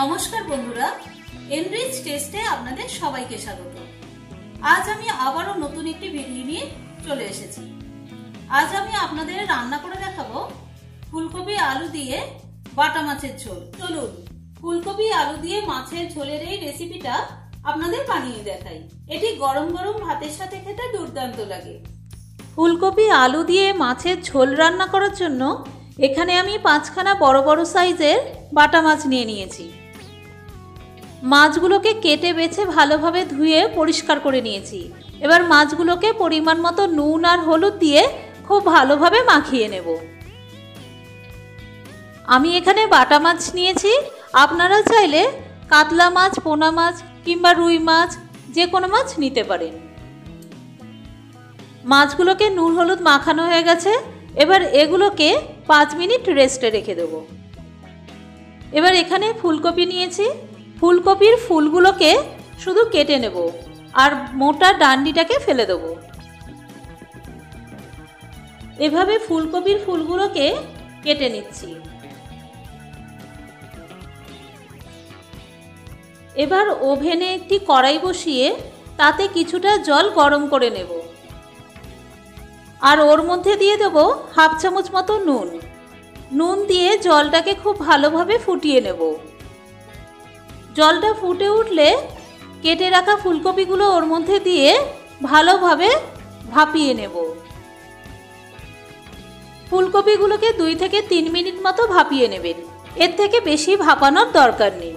নমস্কার বন্ধুরা, এনরিচ টেস্টে আপনাদের সবাইকে স্বাগত। আজ আমি আবারও নতুন একটি ভিডিও নিয়ে চলে এসেছি। আজ আমি আপনাদের রান্না করে দেখাবো ফুলকপি আলু দিয়ে বাটা মাছের ঝোল। চলুন ফুলকপি আলু দিয়ে মাছের ঝোলের এই রেসিপিটা আপনাদের বানিয়ে দেখাই। এটি গরম গরম ভাতের সাথে খেতে দুর্দান্ত লাগে। ফুলকপি আলু দিয়ে মাছের ঝোল রান্না করার জন্য এখানে আমি 5খানা বড় বড় সাইজের বাটা মাছ নিয়ে নিয়েছি। মাছগুলোকে কেটে বেছে ভালোভাবে ধুয়ে পরিষ্কার করে নিয়েছি। এবার মাছগুলোকে পরিমাণ মতো নুন আর হলুদ দিয়ে খুব ভালোভাবে মাখিয়ে নেব। আমি এখানে বাটা মাছ নিয়েছি, আপনারা চাইলে কাতলা মাছ, পোনা মাছ কিংবা রুই মাছ যে কোনো মাছ নিতে পারেন। মাছগুলোকে নুন হলুদ মাখানো হয়ে গেছে। এবার এগুলোকে 5 মিনিট রেস্টে রেখে দেব। এবার এখানে ফুলকপি নিয়েছি, ফুলকপির ফুলগুলোকে শুধু কেটে নেব আর মোটা ডান্ডিটাকে ফেলে দেব। এভাবে ফুলকপির ফুলগুলোকে কেটে নিচ্ছি। এবার ওভেনে একটি কড়াই বসিয়ে তাতে কিছুটা জল গরম করে নেব আর ওর মধ্যে দিয়ে দেব 1/2 চামচ মতো নুন। নুন দিয়ে জলটাকে খুব ভালোভাবে ফুটিয়ে নেব। জলটা ফুটে উঠলে কেটে রাখা ফুলকপিগুলো ওর মধ্যে দিয়ে ভালোভাবে ভাপিয়ে নেব। ফুলকপিগুলোকে 2 থেকে 3 মিনিট মতো ভাপিয়ে নেবেন, এর থেকে বেশি ভাপানোর দরকার নেই।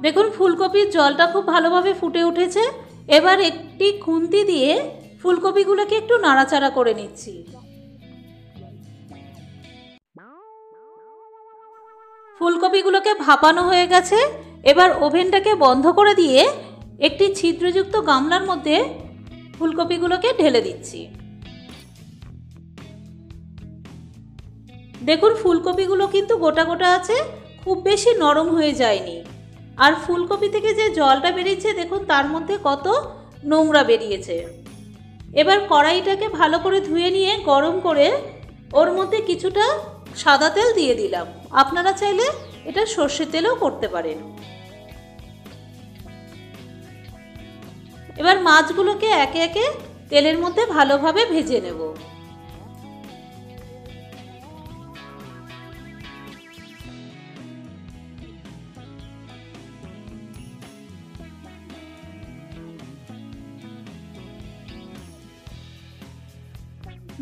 দেখুন ফুলকপির জলটা খুব ভালোভাবে ফুটে উঠেছে। এবার একটি খুন্তি দিয়ে ফুলকপিগুলোকে একটু নাড়াচাড়া করে নিচ্ছি। ফুলকপিগুলোকে ভাপানো হয়ে গেছে। এবার ওভেনটাকে বন্ধ করে দিয়ে একটি ছিদ্রযুক্ত গামলার মধ্যে ফুলকপিগুলোকে ঢেলে দিচ্ছি। দেখুন ফুলকপিগুলো কিন্তু গোটা গোটা আছে, খুব বেশি নরম হয়ে যায়নি। আর ফুলকপি থেকে যে জলটা বেরিয়েছে দেখুন তার মধ্যে কত নোংরা বেরিয়েছে। এবার কড়াইটাকে ভালো করে ধুয়ে নিয়ে গরম করে ওর মধ্যে কিছুটা সাদা তেল দিয়ে দিলাম। আপনারা চাইলে এটা সর্ষের তেলেও করতে পারেন। এবার মাছগুলোকে একে একে তেলের মধ্যে ভালোভাবে ভেজে নেব।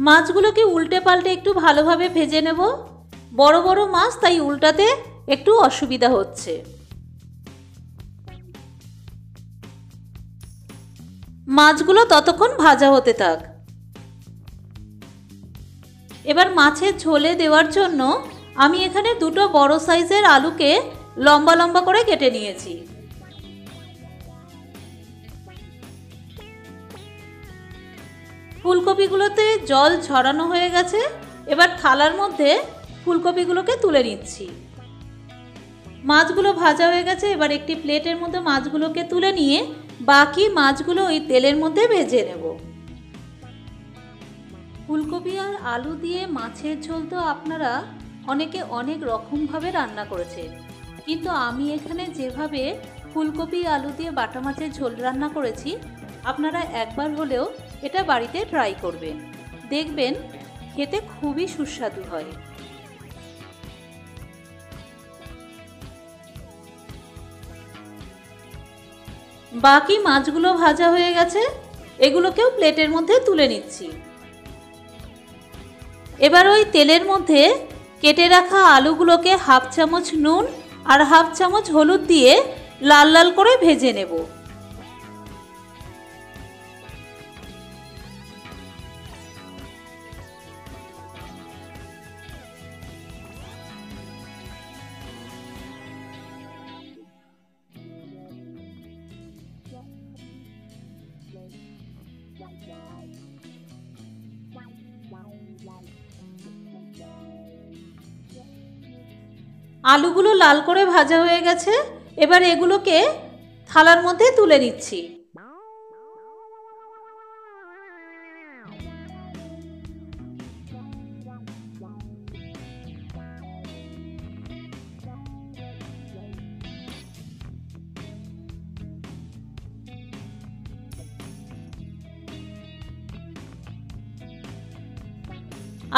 মাছগুলোকে উল্টে পাল্টে একটু ভালোভাবে ভেজে নেব। বড় বড় মাছ, তাই উল্টাতে একটু অসুবিধা হচ্ছে। মাছগুলো ততক্ষণ ভাজা হতে থাক। এবার মাছের ঝোলে দেওয়ার জন্য আমি এখানে 2টো বড় সাইজের আলুকে লম্বা লম্বা করে কেটে নিয়েছি। ফুলকপিগুলোতে জল ঝরানো হয়ে গেছে। এবার থালার মধ্যে ফুলকপিগুলোকে তুলে নিচ্ছি। মাছগুলো ভাজা হয়ে গেছে। এবার একটি প্লেটের মধ্যে মাছগুলোকে তুলে নিয়ে বাকি মাছগুলো ওই তেলের মধ্যে ভেজে নেব। ফুলকপি আর আলু দিয়ে মাছের ঝোল তো আপনারা অনেকে অনেক রকমভাবে রান্না করেছেন, কিন্তু আমি এখানে যেভাবে ফুলকপি আলু দিয়ে বাটা মাছের ঝোল রান্না করেছি, আপনারা একবার হলেও এটা বাড়িতে ট্রাই করবেন। দেখবেন খেতে খুবই সুস্বাদু হয়। বাকি মাছগুলো ভাজা হয়ে গেছে, এগুলোকেও প্লেটের মধ্যে তুলে নিচ্ছি। এবার ওই তেলের মধ্যে কেটে রাখা আলুগুলোকে 1/2 চামচ নুন আর 1/2 চামচ হলুদ দিয়ে লাল লাল করে ভেজে নেব। আলুগুলো লাল করে ভাজা হয়ে গেছে। এবার এগুলোকে থালার মধ্যে তুলে নিচ্ছি।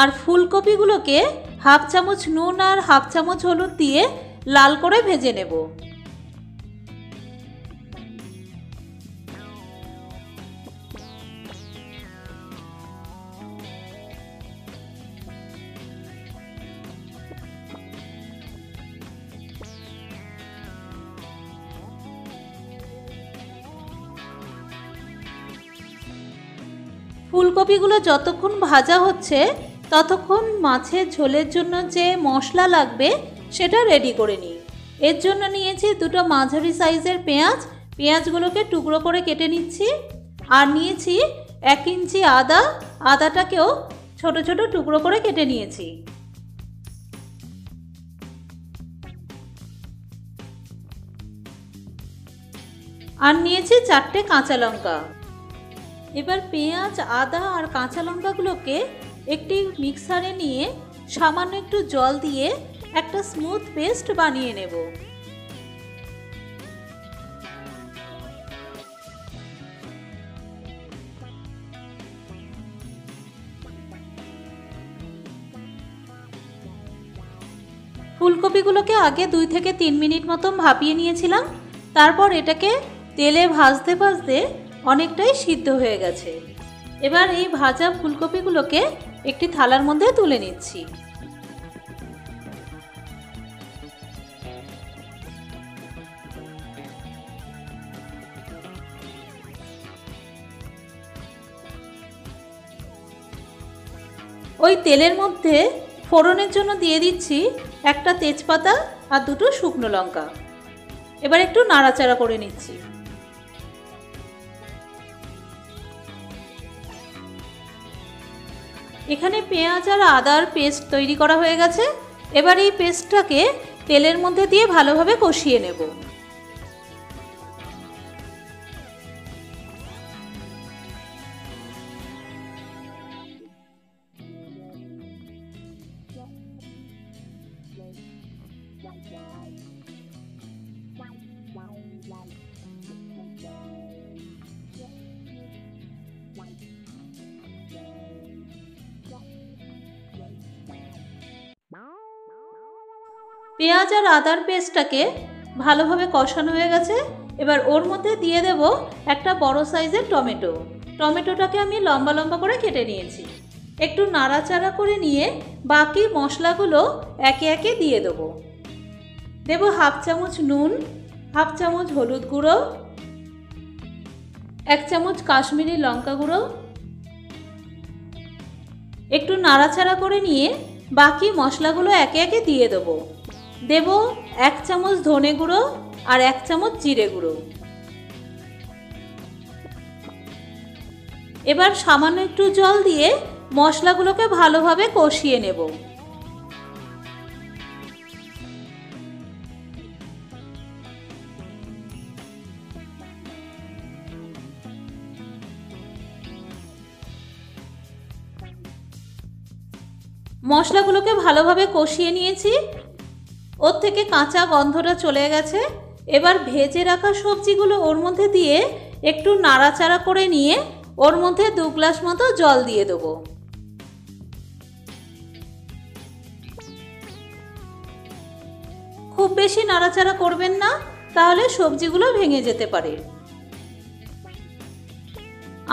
আর ফুলকপিগুলোকে হাফ চামচ নুন আর হাফ চামচ হলুদ দিয়ে লাল করে ভেজে নেব। ফুলকপিগুলো যতক্ষণ ভাজা হচ্ছে ততক্ষণ মাছের ঝোলের জন্য যে মশলা লাগবে সেটা রেডি করে নিই। এর জন্য নিয়েছি দুটো মাঝারি সাইজের পেঁয়াজ, পেঁয়াজগুলোকে টুকরো করে কেটে নিচ্ছি। আর নিয়েছি 1 ইঞ্চি আদা, আদাটাকেও ছোট ছোট টুকরো করে কেটে নিয়েছি। আর নিয়েছি 4টে কাঁচা লঙ্কা। এবার পেঁয়াজ, আদা আর কাঁচা লঙ্কাগুলোকে একটি মিক্সারে নিয়ে সামান্য একটু জল দিয়ে একটা স্মুথ পেস্ট বানিয়ে নেব। ফুলকপিগুলোকে আগে 2 থেকে 3 মিনিট মতন ভাপিয়ে নিয়েছিলাম। তারপর এটাকে তেলে ভাজতে ভাজতে অনেকটাই সিদ্ধ হয়ে গেছে। এবার এই ভাজা ফুলকপিগুলোকে একটি থালার মধ্যে তুলে নিচ্ছি। ওই তেলের মধ্যে ফোড়নের জন্য দিয়ে দিচ্ছি একটা তেজপাতা আর 2টো শুকনো লঙ্কা। এবার একটু নাড়াচাড়া করে নিচ্ছি। এখানে পেঁয়াজ আর আদার পেস্ট তৈরি করা হয়ে গেছে। এবার এই পেস্টটাকে তেলের মধ্যে দিয়ে ভালোভাবে কষিয়ে নেব। পেঁয়াজ আর আদার পেস্টটাকে ভালোভাবে কষানো হয়ে গেছে। এবার ওর মধ্যে দিয়ে দেব একটা বড় সাইজের টমেটো। টমেটোটাকে আমি লম্বা লম্বা করে কেটে নিয়েছি। একটু নাড়াচাড়া করে নিয়ে বাকি মশলাগুলো একে একে দিয়ে দেবো। দেব হাফ চামচ নুন, হাফ চামচ হলুদ গুঁড়ো, 1 চামচ কাশ্মীরি লঙ্কা গুঁড়ো। একটু নাড়াচাড়া করে নিয়ে বাকি মশলাগুলো একে একে দিয়ে দেবো। দেব 1 চামচ ধনে গুঁড়ো আর 1 চামচ জিরে গুঁড়ো। এবার সামান্য একটু জল দিয়ে মশলাগুলোকে ভালোভাবে কষিয়ে নেব। মশলাগুলোকে ভালোভাবে কষিয়ে নিয়েছি। ওর থেকে কাঁচা গন্ধটা চলে গেছে। এবার ভেজে রাখা সবজিগুলো ওর মধ্যে দিয়ে একটু নাড়াচাড়া করে নিয়ে ওর মধ্যে 2 গ্লাস মতো জল দিয়ে দেবো। খুব বেশি নাড়াচাড়া করবেন না, তাহলে সবজিগুলো ভেঙে যেতে পারে।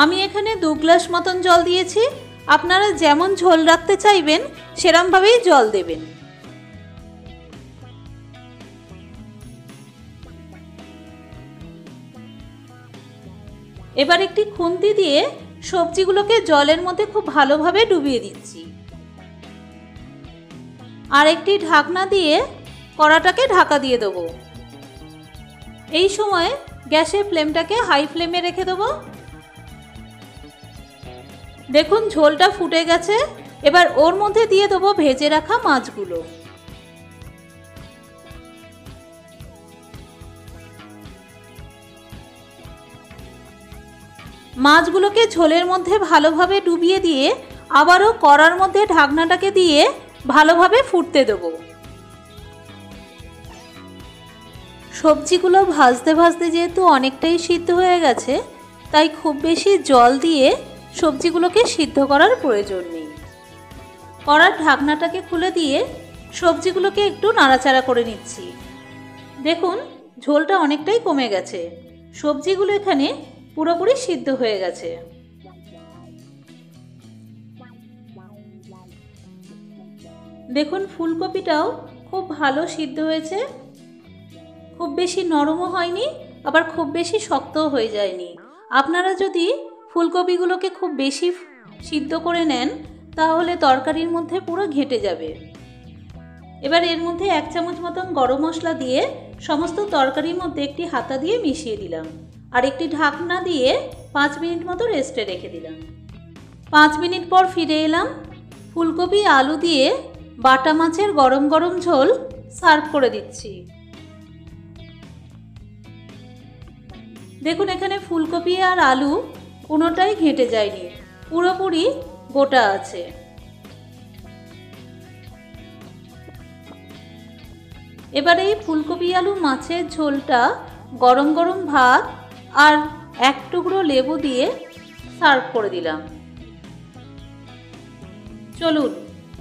আমি এখানে 2 গ্লাস মতন জল দিয়েছি। আপনারা যেমন ঝোল রাখতে চাইবেন সেরকমভাবেই জল দেবেন। এবার একটি খুন্তি দিয়ে সবজিগুলোকে জলের মধ্যে খুব ভালোভাবে ডুবিয়ে দিচ্ছি। আর একটি ঢাকনা দিয়ে কড়াটাকে ঢাকা দিয়ে দেবো। এই সময় গ্যাসের ফ্লেমটাকে হাই ফ্লেমে রেখে দেবো। দেখুন ঝোলটা ফুটে গেছে। এবার ওর মধ্যে দিয়ে দেবো ভেজে রাখা মাছগুলো। মাছগুলোকে ঝোলের মধ্যে ভালোভাবে ডুবিয়ে দিয়ে আবারও কড়ার মধ্যে ঢাকনাটাকে দিয়ে ভালোভাবে ফুটতে দেব। সবজিগুলো ভাজতে ভাজতে যেহেতু অনেকটাই সিদ্ধ হয়ে গেছে, তাই খুব বেশি জল দিয়ে সবজিগুলোকে সিদ্ধ করার প্রয়োজন নেই। কড়ার ঢাকনাটাকে খুলে দিয়ে সবজিগুলোকে একটু নাড়াচাড়া করে নিচ্ছি। দেখুন ঝোলটা অনেকটাই কমে গেছে, সবজিগুলো এখানে পুরোপুরি সিদ্ধ হয়ে গেছে। দেখুন ফুলকপিটাও খুব ভালো সিদ্ধ হয়েছে, খুব বেশি নরমও হয়নি আবার খুব বেশি শক্তও হয়ে যায়নি। আপনারা যদি ফুলকপিগুলোকে খুব বেশি সিদ্ধ করে নেন তাহলে তরকারির মধ্যে পুরো ঘেঁটে যাবে। এবার এর মধ্যে 1 চামচ মতন গরম মশলা দিয়ে সমস্ত তরকারির মধ্যে একটি হাতা দিয়ে মিশিয়ে দিলাম আর একটি ঢাকনা দিয়ে 5 মিনিট মতো রেস্টে রেখে দিলাম। 5 মিনিট পর ফিরে এলাম। ফুলকপি আলু দিয়ে বাটা মাছের গরম গরম ঝোল সার্ভ করে দিচ্ছি। দেখুন এখানে ফুলকপি আর আলু কোনোটাই ঘেঁটে যায়নি, পুরোপুরি গোটা আছে। এবারে এই ফুলকপি আলু মাছের ঝোলটা গরম গরম ভাত আর 1 টুকরো লেবু দিয়ে সার্ভ করে দিলাম। চলুন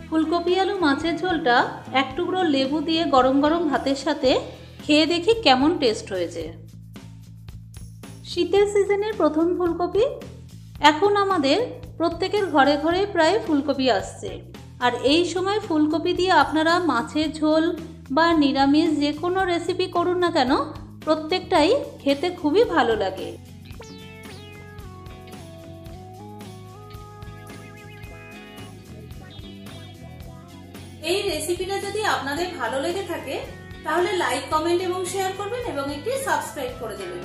ফুলকপি আলু মাছের ঝোলটা 1 টুকরো লেবু দিয়ে গরম গরম ভাতের সাথে খেয়ে দেখি কেমন টেস্ট হয়েছে। শীতের সিজনের প্রথম ফুলকপি। এখন আমাদের প্রত্যেকের ঘরে ঘরে প্রায় ফুলকপি আসছে, আর এই সময় ফুলকপি দিয়ে আপনারা মাছের ঝোল বা নিরামিষ যে কোনো রেসিপি করুন না কেন, প্রত্যেকটাই খেতে খুবই ভালো লাগে। এই রেসিপিটা যদি আপনাদের ভালো লেগে থাকে তাহলে লাইক, কমেন্ট এবং শেয়ার করবেন এবং একটি সাবস্ক্রাইব করে দেবেন।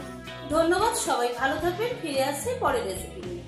ধন্যবাদ, সবাই ভালো থাকবেন। ফিরে আসছি পরের রেসিপি নিয়ে।